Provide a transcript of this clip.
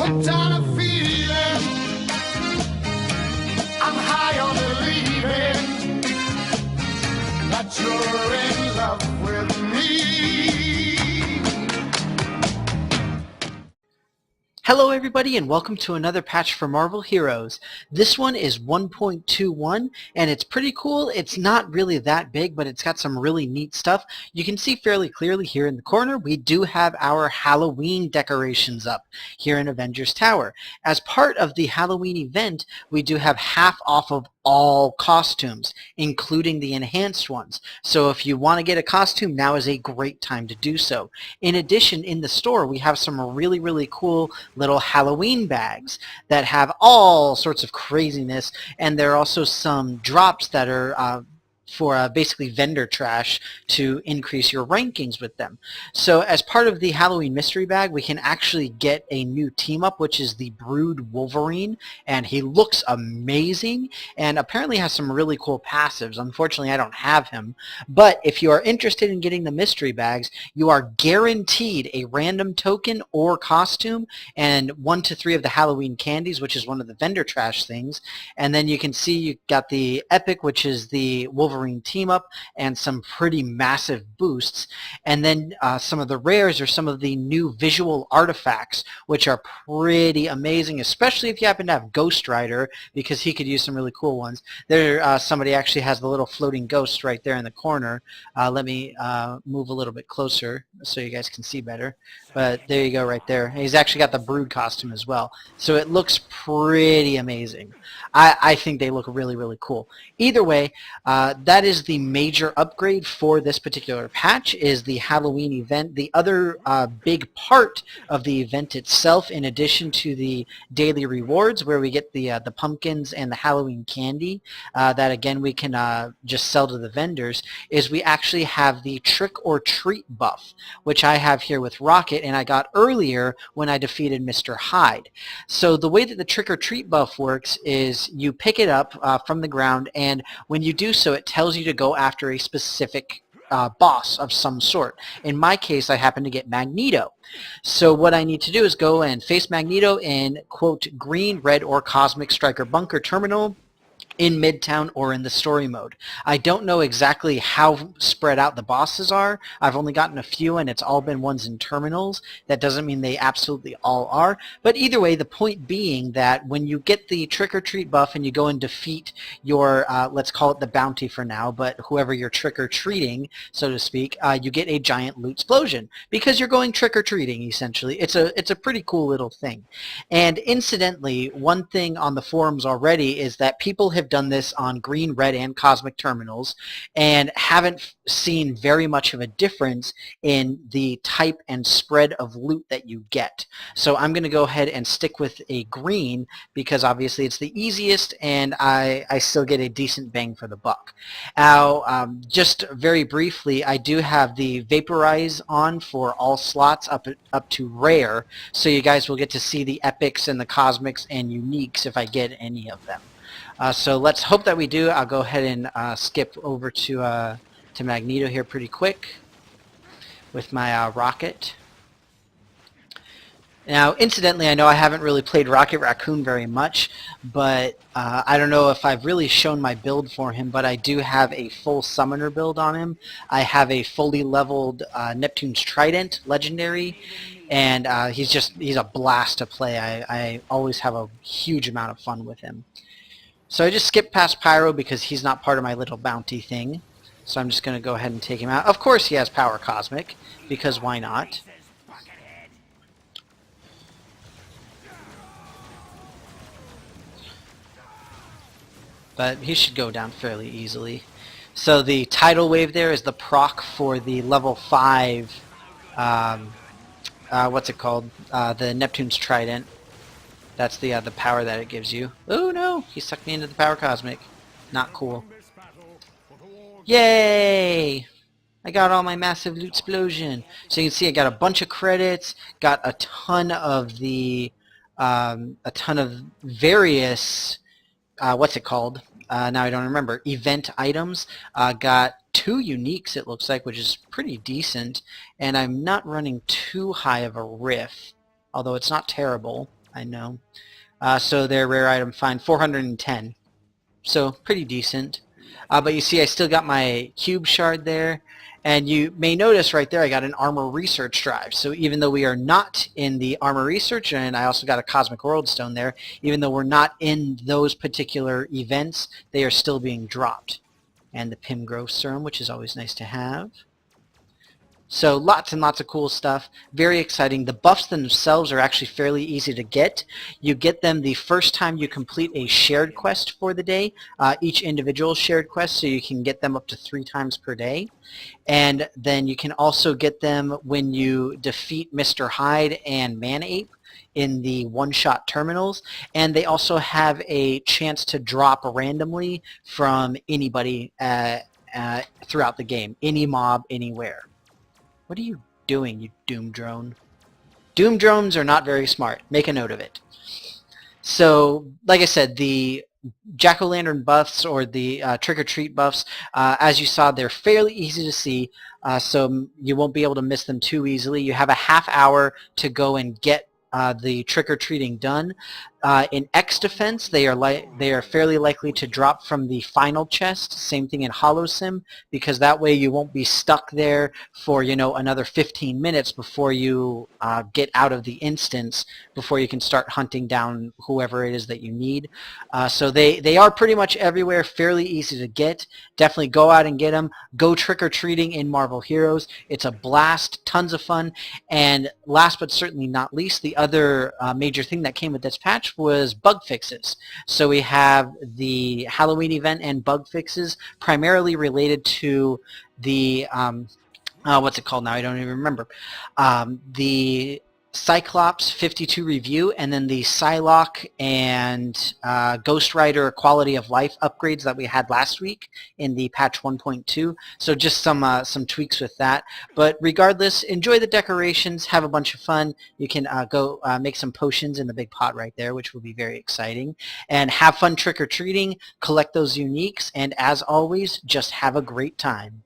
hooked on a feeling. I'm high on believing that you're in love with me. Hello everybody and welcome to another patch for Marvel Heroes. This one is 1.21 and it's pretty cool. It's not really that big, but it's got some really neat stuff. You can see fairly clearly here in the corner we do have our Halloween decorations up here in Avengers Tower. As part of the Halloween event, we do have half off of all costumes, including the enhanced ones. So if you want to get a costume, now is a great time to do so. In addition, in the store we have some really cool little Halloween bags that have all sorts of craziness, and there are also some drops that are for basically vendor trash to increase your rankings with them. So as part of the Halloween mystery bag, we can actually get a new team up, which is the Brood Wolverine, and he looks amazing and apparently has some really cool passives. Unfortunately, I don't have him, but if you are interested in getting the mystery bags, you are guaranteed a random token or costume and 1 to 3 of the Halloween candies, which is one of the vendor trash things. And then you can see you got the Epic, which is the Wolverine team up, and some pretty massive boosts. And then some of the rares are some of the new visual artifacts, which are pretty amazing, especially if you happen to have Ghost Rider, because he could use some really cool ones. There, somebody actually has the little floating ghost right there in the corner. Let me move a little bit closer so you guys can see better. But there you go right there. He's actually got the Brood costume as well. So it looks pretty amazing. I think they look really cool. Either way, that is the major upgrade for this particular patch, is the Halloween event. The other big part of the event itself, in addition to the daily rewards where we get the pumpkins and the Halloween candy that again we can just sell to the vendors, is we actually have the trick or treat buff, which I have here with Rocket and I got earlier when I defeated Mr. Hyde. So the way that the trick or treat buff works is you pick it up from the ground, and when you do so it tells you to go after a specific boss of some sort. In my case, I happen to get Magneto. So what I need to do is go and face Magneto in, quote, green, red, or cosmic striker bunker terminal in Midtown or in the story mode. I don't know exactly how spread out the bosses are. I've only gotten a few and it's all been ones in terminals. That doesn't mean they absolutely all are. But either way, the point being that when you get the trick-or-treat buff and you go and defeat your, let's call it the bounty for now, but whoever you're trick-or-treating, so to speak, you get a giant loot explosion because you're going trick-or-treating, essentially. It's a pretty cool little thing. And incidentally, one thing on the forums already is that people have done this on green, red, and cosmic terminals and haven't seen very much of a difference in the type and spread of loot that you get. So I'm going to go ahead and stick with a green because obviously it's the easiest and I still get a decent bang for the buck. Now, just very briefly, I do have the Vaporize on for all slots up to rare, so you guys will get to see the epics and the cosmics and uniques if I get any of them. So let's hope that we do. I'll go ahead and skip over to Magneto here pretty quick with my Rocket. Now, incidentally, I know I haven't really played Rocket Raccoon very much, but I don't know if I've really shown my build for him, but I do have a full summoner build on him. I have a fully leveled Neptune's Trident legendary, and he's a blast to play. I always have a huge amount of fun with him. So I just skipped past Pyro because he's not part of my little bounty thing. So I'm just going to go ahead and take him out. Of course he has Power Cosmic, because why not? But he should go down fairly easily. So the tidal wave there is the proc for the level 5, what's it called? The Neptune's Trident. That's the power that it gives you. Oh no! He sucked me into the Power Cosmic. Not cool. Yay! I got all my massive loot explosion. So you can see I got a bunch of credits, got a ton of the, various, what's it called? Now I don't remember. Event items. Got 2 uniques it looks like, which is pretty decent. And I'm not running too high of a riff, although it's not terrible. I know. So their rare item find 410. So pretty decent. But you see I still got my cube shard there. And you may notice right there I got an armor research drive. So even though we are not in the armor research, and I also got a cosmic world stone there, even though we're not in those particular events, they are still being dropped. And the Pim Grove serum, which is always nice to have. So lots and lots of cool stuff. Very exciting. The buffs themselves are actually fairly easy to get. You get them the first time you complete a shared quest for the day, each individual shared quest, so you can get them up to 3 times per day. And then you can also get them when you defeat Mr. Hyde and Manape in the one-shot terminals. And they also have a chance to drop randomly from anybody throughout the game. Any mob, anywhere. What are you doing, you Doom Drone? Doom Drones are not very smart. Make a note of it. So, like I said, the Jack-o'-lantern buffs or the trick-or-treat buffs, as you saw, they're fairly easy to see, so you won't be able to miss them too easily. You have a half hour to go and get the trick-or-treating done. In X defense, they are fairly likely to drop from the final chest. Same thing in HoloSim, because that way you won't be stuck there for another 15 minutes before you get out of the instance, before you can start hunting down whoever it is that you need. So they are pretty much everywhere, fairly easy to get. Definitely go out and get them. Go trick-or-treating in Marvel Heroes. It's a blast, tons of fun. And last but certainly not least, the other major thing that came with this patch was bug fixes. So we have the Halloween event and bug fixes primarily related to the what's it called now? I don't even remember. The Cyclops 52 review, and then the Psylocke and Ghost Rider quality of life upgrades that we had last week in the patch 1.2. So just some tweaks with that. But regardless, enjoy the decorations, have a bunch of fun. You can go make some potions in the big pot right there, which will be very exciting. And have fun trick-or-treating, collect those uniques, and as always, just have a great time.